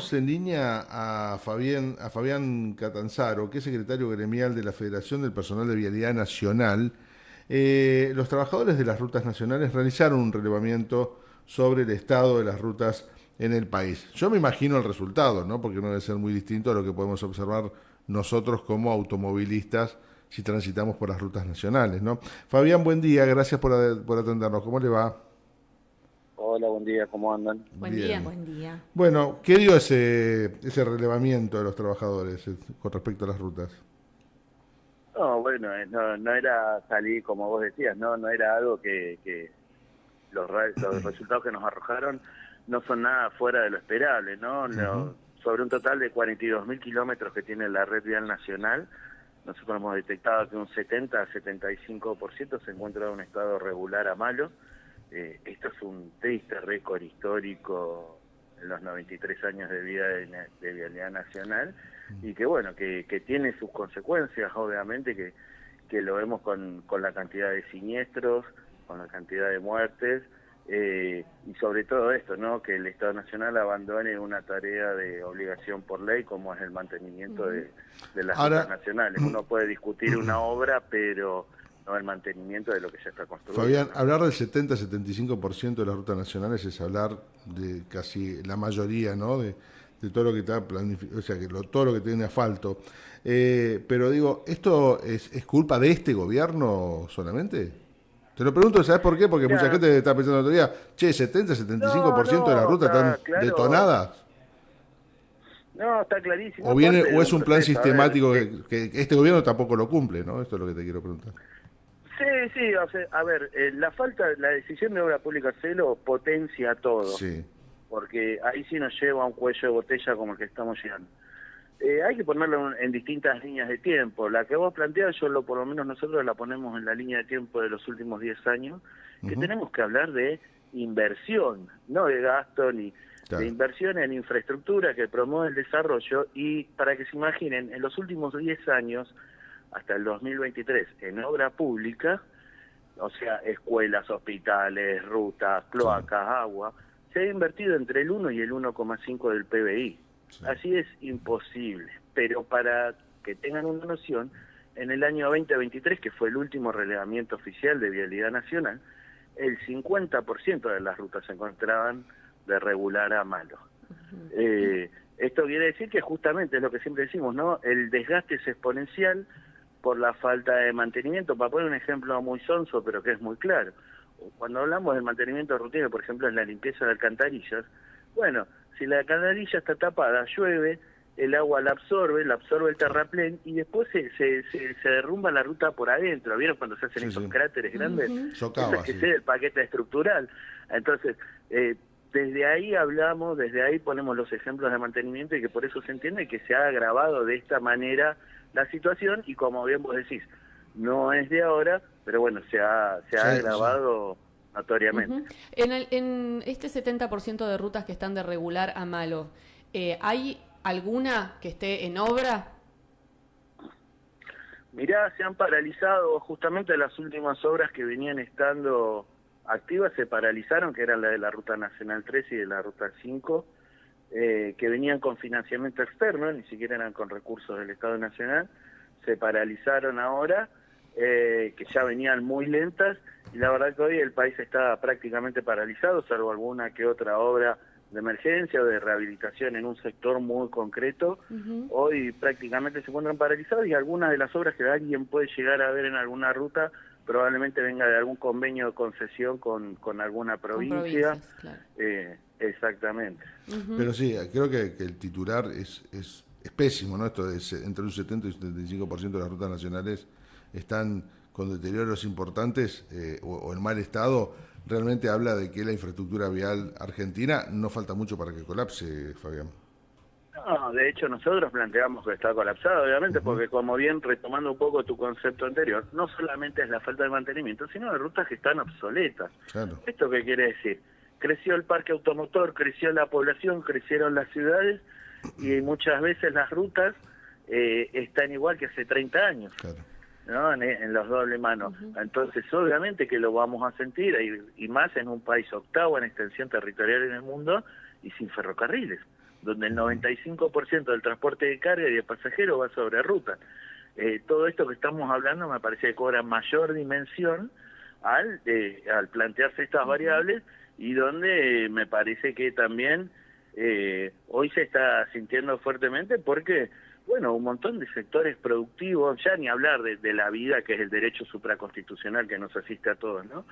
En línea a Fabián Catanzaro, que es secretario gremial de la Federación del Personal de Vialidad Nacional. Los trabajadores de las rutas nacionales realizaron un relevamiento sobre el estado de las rutas en el país. Yo me imagino el resultado, ¿no? Porque no debe ser muy distinto a lo que podemos observar nosotros como automovilistas si transitamos por las rutas nacionales, ¿no? Fabián, buen día, gracias por atendernos. ¿Cómo le va? Hola, buen día, ¿cómo andan? Buen día. Bien. Buen día. Bueno, ¿qué dio ese relevamiento de los trabajadores con respecto a las rutas? No, bueno, no era salir como vos decías, no era algo que los resultados que nos arrojaron no son nada fuera de lo esperable, ¿no? Ujú. Sobre un total de 42.000 kilómetros que tiene la red vial nacional, nosotros hemos detectado que un 70 a 75% se encuentra en un estado regular a malo. Esto es un triste récord histórico en los 93 años de vida de Vialidad Nacional y que bueno, que tiene sus consecuencias, obviamente, que lo vemos con la cantidad de siniestros, con la cantidad de muertes, y sobre todo esto, ¿no? Que el Estado Nacional abandone una tarea de obligación por ley como es el mantenimiento Ujú. de las rutas Ahora, nacionales. Uno puede discutir una obra, pero no el mantenimiento de lo que ya está construido, Fabián, ¿no? hablar del 70-75% de las rutas nacionales es hablar de casi la mayoría, ¿no? De todo lo que está planificado, o sea, todo lo que tiene asfalto. Pero digo, ¿esto es culpa de este gobierno solamente? Te lo pregunto, ¿sabes por qué? Porque mucha Mira, gente está pensando el otro día, che, 70-75% de las no, rutas están está claro, detonadas. no, está clarísimo, O viene, aparte o de es un un plan proceso, a ver, sistemático que este gobierno tampoco lo cumple, ¿no? Esto es lo que te quiero preguntar. sí, o sea, a ver, la decisión de obra pública celo potencia todo, Sí. porque ahí sí nos lleva a un cuello de botella como el que estamos llegando. Hay que ponerlo en distintas líneas de tiempo. La que vos planteas, por lo menos nosotros la ponemos en la línea de tiempo de los últimos 10 años, que Ujú. tenemos que hablar de inversión, no de gasto, ni de Claro. inversión en infraestructura que promueve el desarrollo. Y para que se imaginen, en los últimos 10 años, hasta el 2023, en obra pública, o sea, escuelas, hospitales, rutas, Sí, cloacas, agua, se ha invertido entre el 1 y el 1,5 del PBI. sí. Así es imposible. Pero para que tengan una noción, en el año 2023, que fue el último relevamiento oficial de Vialidad Nacional, el 50% de las rutas se encontraban de regular a malo. Esto quiere decir que justamente es lo que siempre decimos, ¿no? El desgaste es exponencial por la falta de mantenimiento. Para poner un ejemplo muy sonso, pero que es muy claro. Cuando hablamos del mantenimiento rutino, por ejemplo, en la limpieza de alcantarillas, bueno, si la alcantarilla está tapada, llueve, el agua la absorbe el terraplén y después se derrumba la ruta por adentro. ¿Vieron cuando se hacen Sí, esos sí. cráteres grandes? Ujú. Eso es Socava, que sí. sea el paquete estructural. Entonces, desde ahí hablamos, desde ahí ponemos los ejemplos de mantenimiento y que por eso se entiende que se ha agravado de esta manera la situación y como bien vos decís, no es de ahora, pero bueno, se ha Sí, sí. agravado notoriamente. Ujú. En este 70% de rutas que están de regular a malo, ¿hay alguna que esté en obra? Mirá, se han paralizado justamente las últimas obras que venían estando activas, se paralizaron, que eran la de la Ruta Nacional 3 y de la Ruta 5, que venían con financiamiento externo, ni siquiera eran con recursos del Estado Nacional, se paralizaron ahora, que ya venían muy lentas, y la verdad que hoy el país está prácticamente paralizado, salvo alguna que otra obra de emergencia o de rehabilitación en un sector muy concreto. Ujú. Hoy prácticamente se encuentran paralizados y algunas de las obras que alguien puede llegar a ver en alguna ruta probablemente venga de algún convenio de concesión con alguna Con provincia. provincias, claro. Exactamente. Ujú. Pero sí, creo que el titular es pésimo, ¿no? Esto de entre un 70 y un 75% de las rutas nacionales están con deterioros importantes o en mal estado. Realmente habla de que la infraestructura vial argentina no falta mucho para que colapse, Fabián. No, de hecho nosotros planteamos que está colapsado, obviamente, Ujú. porque como bien retomando un poco tu concepto anterior, no solamente es la falta de mantenimiento, sino de rutas que están obsoletas. Claro. ¿Esto qué quiere decir? Creció el parque automotor, creció la población, crecieron las ciudades y muchas veces las rutas están igual que hace 30 años, Claro. ¿no? En los doble manos. Ujú. Entonces, obviamente que lo vamos a sentir, y más en un país octavo en extensión territorial en el mundo y sin ferrocarriles. donde el 95% del transporte de carga y de pasajeros va sobre ruta. Todo esto que estamos hablando me parece que cobra mayor dimensión al plantearse estas variables, y donde me parece que también hoy se está sintiendo fuertemente porque, bueno, un montón de sectores productivos, ya ni hablar de la vida, que es el derecho supraconstitucional que nos asiste a todos, ¿no?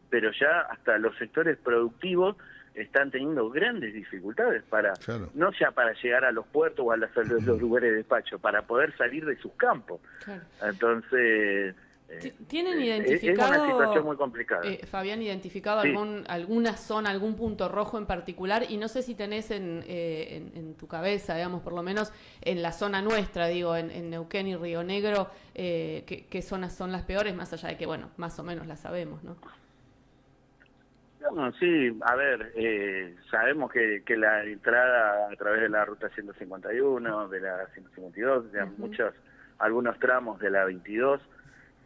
Pero ya hasta los sectores productivos están teniendo grandes dificultades Claro. no ya para llegar a los puertos o a los lugares de despacho, para poder salir de sus campos. Claro. Entonces, ¿Tienen identificado, es una situación muy complicada. Fabián, identificado Sí. alguna zona, algún punto rojo en particular? Y no sé si tenés en tu cabeza, digamos, por lo menos en la zona nuestra, digo, en Neuquén y Río Negro, qué zonas son las peores, más allá de que, bueno, más o menos las sabemos, ¿no? No, sí, a ver, sabemos que la entrada a través de la ruta 151, de la 152, de algunos tramos de la 22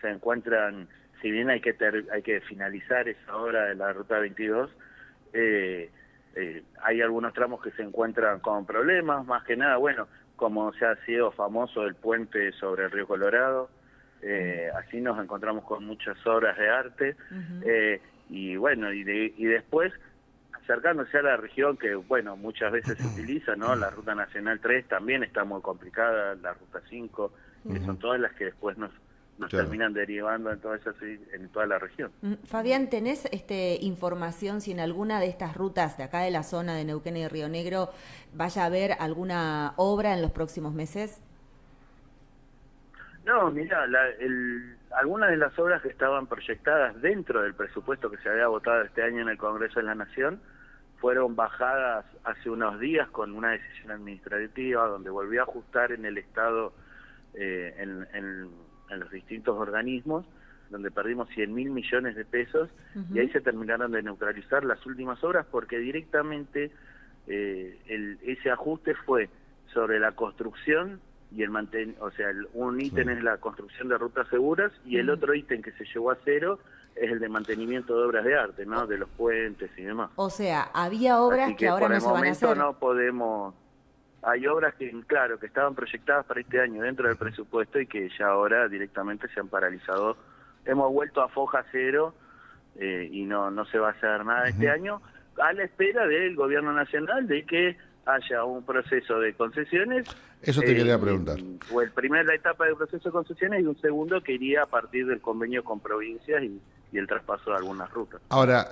se encuentran, si bien hay que finalizar esa obra de la ruta 22, hay algunos tramos que se encuentran con problemas, más que nada, bueno, como se ha sido famoso el puente sobre el río Colorado, así nos encontramos con muchas obras de arte, y bueno, y después acercándose a la región que, bueno, muchas veces se utiliza, ¿no? La Ruta Nacional 3 también está muy complicada, la Ruta 5, que son todas las que después nos Claro. terminan derivando en toda la región. Fabián, ¿tenés información si en alguna de estas rutas de acá de la zona de Neuquén y Río Negro vaya a haber alguna obra en los próximos meses? No, mira, algunas de las obras que estaban proyectadas dentro del presupuesto que se había votado este año en el Congreso de la Nación fueron bajadas hace unos días con una decisión administrativa donde volvió a ajustar en el Estado, en los distintos organismos, donde perdimos 100.000 millones de pesos, y ahí se terminaron de neutralizar las últimas obras porque directamente ese ajuste fue sobre la construcción y el o sea, un ítem es la construcción de rutas seguras y el otro ítem que se llevó a cero es el de mantenimiento de obras de arte, ¿no? De los puentes y demás. O sea, había obras que ahora no se van a hacer. No podemos. Hay obras que, claro, que estaban proyectadas para este año dentro del presupuesto y que ya ahora directamente se han paralizado. Hemos vuelto a foja cero y no se va a hacer nada este año, a la espera del gobierno nacional de que haya un proceso de concesiones. Eso te quería preguntar. O la etapa del proceso de concesiones y un segundo que iría a partir del convenio con provincias y el traspaso de algunas rutas. Ahora,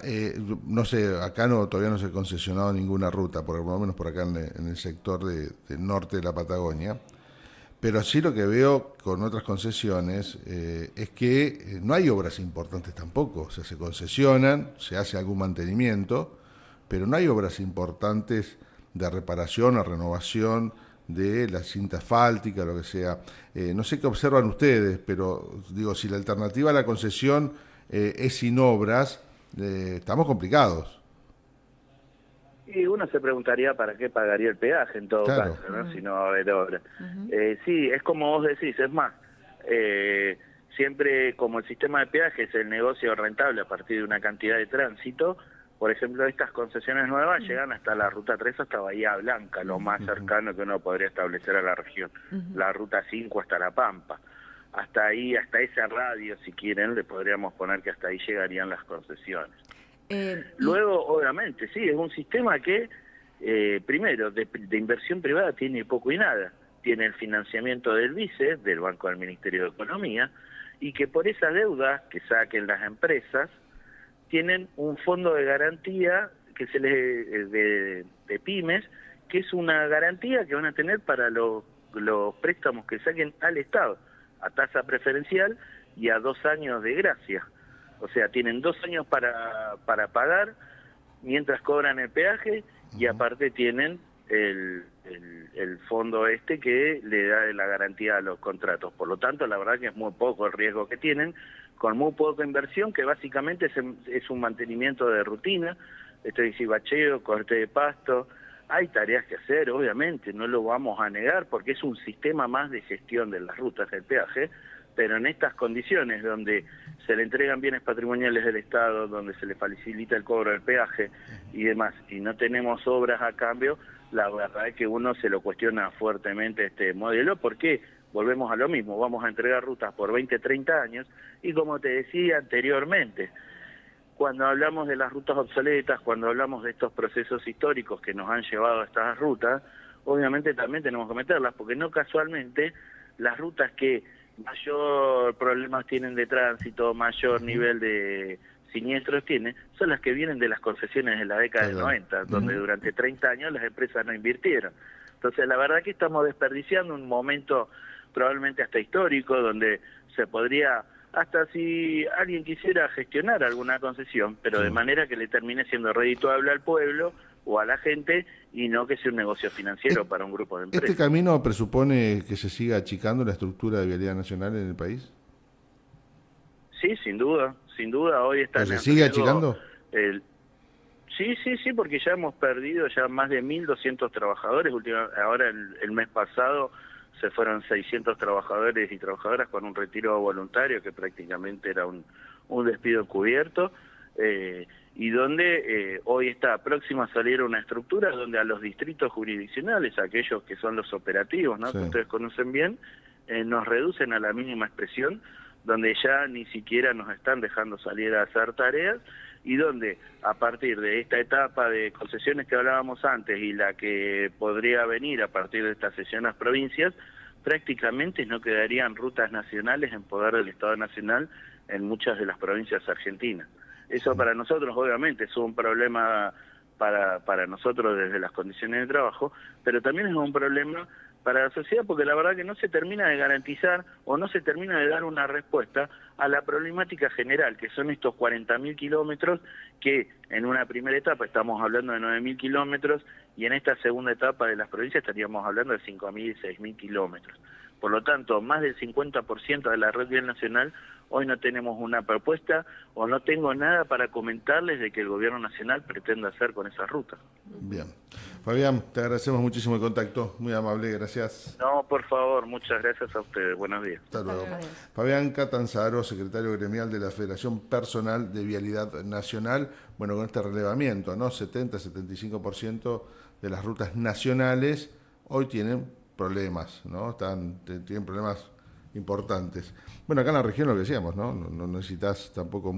no sé, acá todavía no se ha concesionado ninguna ruta, por lo menos por acá en el sector del norte de la Patagonia, pero sí lo que veo con otras concesiones es que no hay obras importantes tampoco, o sea, se concesionan, se hace algún mantenimiento, pero no hay obras importantes de reparación o renovación de la cinta asfáltica, lo que sea. No sé qué observan ustedes, pero digo, si la alternativa a la concesión es sin obras, estamos complicados. Y uno se preguntaría para qué pagaría el peaje en todo Claro. caso, ¿no? Si no va a haber obras. Sí, es como vos decís, es más, siempre como el sistema de peaje es el negocio rentable a partir de una cantidad de tránsito. Por ejemplo, estas concesiones nuevas llegan hasta la Ruta 3, hasta Bahía Blanca, lo más cercano que uno podría establecer a la región. La Ruta 5 hasta La Pampa. Hasta ahí, hasta ese radio, si quieren, le podríamos poner que hasta ahí llegarían las concesiones. Luego, obviamente, sí, es un sistema que, primero, de inversión privada tiene poco y nada. Tiene el financiamiento del BICE, del Banco del Ministerio de Economía, y que por esa deuda que saquen las empresas, tienen un fondo de garantía que se les de pymes, que es una garantía que van a tener para los préstamos que saquen al Estado, a tasa preferencial y a 2 años de gracia. O sea, tienen 2 años para pagar mientras cobran el peaje y aparte tienen el fondo que le da la garantía a los contratos. Por lo tanto, la verdad que es muy poco el riesgo que tienen, con muy poca inversión, que básicamente es un mantenimiento de rutina, esto es bacheo, corte de pasto. Hay tareas que hacer, obviamente, no lo vamos a negar, porque es un sistema más de gestión de las rutas del peaje, pero en estas condiciones donde se le entregan bienes patrimoniales del Estado, donde se le facilita el cobro del peaje y demás, y no tenemos obras a cambio, la verdad es que uno se lo cuestiona fuertemente este modelo, porque volvemos a lo mismo, vamos a entregar rutas por 20, 30 años, y como te decía anteriormente, cuando hablamos de las rutas obsoletas, cuando hablamos de estos procesos históricos que nos han llevado a estas rutas, obviamente también tenemos que meterlas, porque no casualmente las rutas que mayor problemas tienen de tránsito, mayor nivel de siniestros tienen, son las que vienen de las concesiones de la década del 90, donde durante 30 años las empresas no invirtieron. Entonces, la verdad que estamos desperdiciando un momento probablemente hasta histórico, donde se podría, hasta si alguien quisiera gestionar alguna concesión, pero de manera que le termine siendo redituable al pueblo o a la gente, y no que sea un negocio financiero para un grupo de empresas. ¿Este camino presupone que se siga achicando la estructura de vialidad nacional en el país? Sí, sin duda, hoy está... ¿Se sigue achicando? Sí, porque ya hemos perdido ya más de 1.200 trabajadores. Ahora el mes pasado se fueron 600 trabajadores y trabajadoras con un retiro voluntario, que prácticamente era un despido encubierto, y donde hoy está próxima a salir una estructura donde a los distritos jurisdiccionales, aquellos que son los operativos, ¿no?, que ustedes conocen bien, nos reducen a la mínima expresión, donde ya ni siquiera nos están dejando salir a hacer tareas, y donde a partir de esta etapa de concesiones que hablábamos antes y la que podría venir a partir de esta cesión a las provincias, prácticamente no quedarían rutas nacionales en poder del Estado Nacional en muchas de las provincias argentinas. Eso para nosotros obviamente es un problema para nosotros desde las condiciones de trabajo, pero también es un problema para la sociedad, porque la verdad que no se termina de garantizar o no se termina de dar una respuesta a la problemática general, que son estos 40.000 kilómetros, que en una primera etapa estamos hablando de 9.000 kilómetros, y en esta segunda etapa de las provincias estaríamos hablando de 5.000 y 6.000 kilómetros. Por lo tanto, más del 50% de la red vial nacional, hoy no tenemos una propuesta o no tengo nada para comentarles de que el gobierno nacional pretende hacer con esa ruta. Bien. Fabián, te agradecemos muchísimo el contacto, muy amable, gracias. No, por favor, muchas gracias a ustedes, buenos días. Hasta luego. Fabián Catanzaro, secretario gremial de la Federación Personal de Vialidad Nacional, bueno, con este relevamiento, ¿no? 70-75% de las rutas nacionales hoy tienen problemas, ¿no? Tienen problemas importantes. Bueno, acá en la región lo que decíamos, ¿no? No necesitas tampoco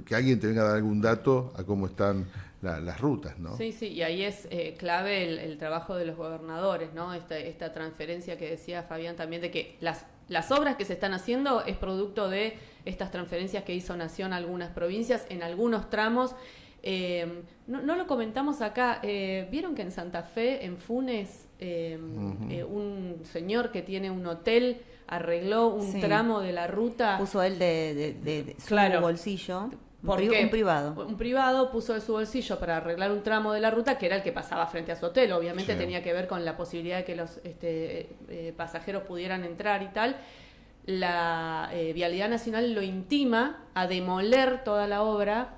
que alguien te venga a dar algún dato a cómo están las rutas, ¿no? Sí, y ahí es clave el trabajo de los gobernadores, ¿no? Esta transferencia que decía Fabián también, de que las obras que se están haciendo es producto de estas transferencias que hizo Nación a algunas provincias en algunos tramos. No lo comentamos acá, vieron que en Santa Fe, en Funes, un señor que tiene un hotel arregló un tramo de la ruta, puso él de su bolsillo, un privado. Un privado puso de su bolsillo para arreglar un tramo de la ruta que era el que pasaba frente a su hotel. Obviamente tenía que ver con la posibilidad de que los pasajeros pudieran entrar y tal. La Vialidad Nacional lo intima a demoler toda la obra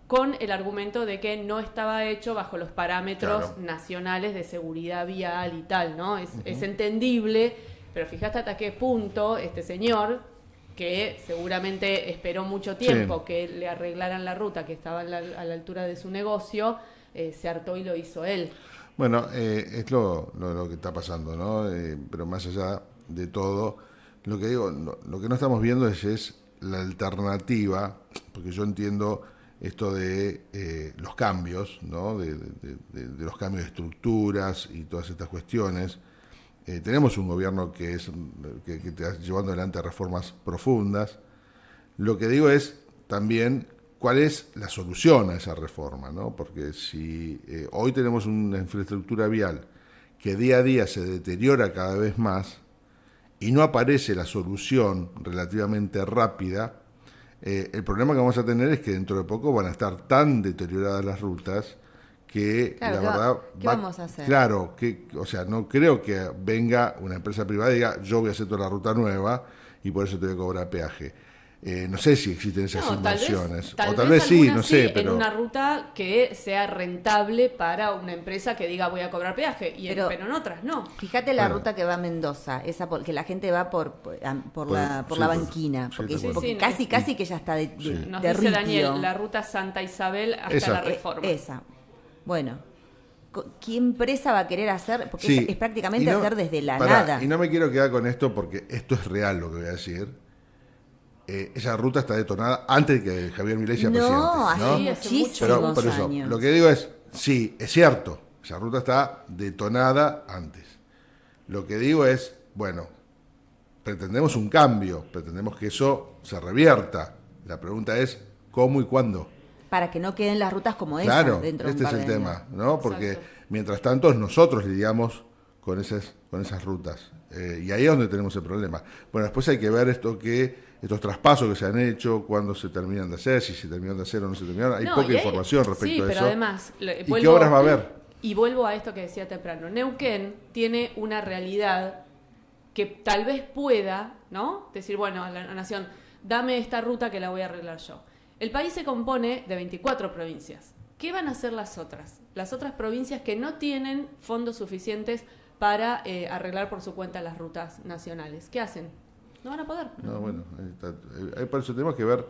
con el argumento de que no estaba hecho bajo los parámetros nacionales de seguridad vial y tal, ¿no? Es entendible, pero fíjate hasta qué punto este señor, que seguramente esperó mucho tiempo que le arreglaran la ruta que estaba a la altura de su negocio, se hartó y lo hizo él. Bueno, es lo que está pasando, ¿no? Pero más allá de todo, lo que digo, lo que no estamos viendo es la alternativa, porque yo entiendo esto de los cambios, ¿no? de los cambios de estructuras y todas estas cuestiones. Tenemos un gobierno que está llevando adelante reformas profundas. Lo que digo es también cuál es la solución a esa reforma, ¿no? Porque si hoy tenemos una infraestructura vial que día a día se deteriora cada vez más y no aparece la solución relativamente rápida, el problema que vamos a tener es que dentro de poco van a estar tan deterioradas las rutas que la verdad... ¿Qué vamos a hacer? Claro, o sea, no creo que venga una empresa privada y diga yo voy a hacer toda la ruta nueva y por eso te voy a cobrar peaje. No sé si existen esas inversiones. Tal vez sí, no sé, pero... en una ruta que sea rentable para una empresa que diga voy a cobrar peaje, pero en otras no. Fíjate la ruta que va a Mendoza, que la gente va por la banquina, porque casi que ya está de Nos dice Daniel, la ruta Santa Isabel hasta la Reforma. Esa. Bueno, ¿qué empresa va a querer hacer? Porque Sí, es prácticamente hacer desde la pará, nada. Y no me quiero quedar con esto porque esto es real lo que voy a decir. Esa ruta está detonada antes de que Javier Milei sea presidente. Hace hace muchísimos Pero por eso, años. lo que digo es, sí, es cierto, esa ruta está detonada antes. Lo que digo es, bueno, pretendemos un cambio, pretendemos que eso se revierta. La pregunta es, ¿cómo y cuándo? Para que no queden las rutas como esas Claro, dentro de un este es par el de tema, años. ¿no? Porque Exacto. mientras tanto nosotros lidiamos con esas rutas. Y ahí es donde tenemos el problema. Bueno, después hay que ver estos traspasos que se han hecho, cuándo se terminan de hacer, si se terminaron de hacer o no se terminaron. Hay No, poca y información respecto sí, a pero eso. además, ¿Y qué obras va a haber? Y vuelvo a esto que decía temprano. Neuquén tiene una realidad que tal vez pueda, ¿no? Decir, bueno, a la nación, dame esta ruta que la voy a arreglar yo. El país se compone de 24 provincias. ¿Qué van a hacer las otras? Las otras provincias que no tienen fondos suficientes para arreglar por su cuenta las rutas nacionales. ¿Qué hacen? No van a poder. No, bueno, por eso tenemos que ver,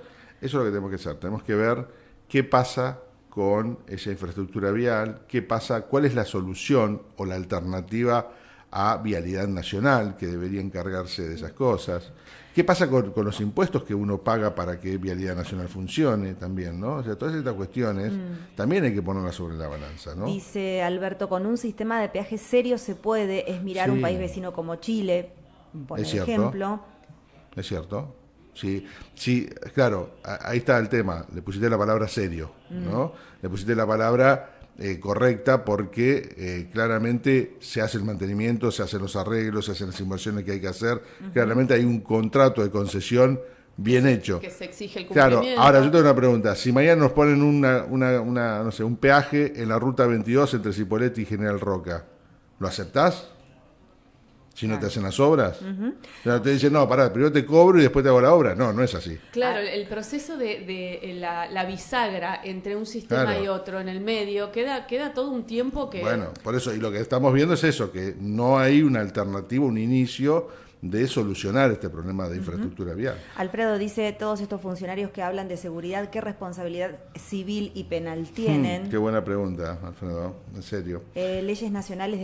eso es lo que tenemos que hacer, tenemos que ver qué pasa con esa infraestructura vial, qué pasa, cuál es la solución o la alternativa a Vialidad Nacional, que debería encargarse de esas cosas. ¿Qué pasa con los impuestos que uno paga para que Vialidad Nacional funcione también, ¿no? O sea, todas estas cuestiones también hay que ponerlas sobre la balanza, ¿no? Dice Alberto, con un sistema de peaje serio se puede, es mirar Sí. un país vecino como Chile, por Es cierto. ejemplo. Es cierto. Sí, sí, claro, ahí está el tema. Le pusiste la palabra serio, ¿no? Le pusiste la palabra correcta porque claramente se hace el mantenimiento, se hacen los arreglos, se hacen las inversiones que hay que hacer. Claramente hay un contrato de concesión bien hecho. Que se exige el Claro, cumplimiento. ahora yo tengo una pregunta. Si mañana nos ponen no sé, un peaje en la ruta 22 entre Cipolletti y General Roca, ¿lo aceptás? Si no te hacen las obras. O sea, te dicen, no, pará, primero te cobro y después te hago la obra. No, no es así. Claro, el proceso de la bisagra entre un sistema Claro. y otro en el medio, queda todo un tiempo que... Bueno, por eso, y lo que estamos viendo es eso, que no hay una alternativa, un inicio de solucionar este problema de infraestructura vial. Alfredo dice, todos estos funcionarios que hablan de seguridad, ¿qué responsabilidad civil y penal tienen? Qué buena pregunta, Alfredo, en serio. Leyes nacionales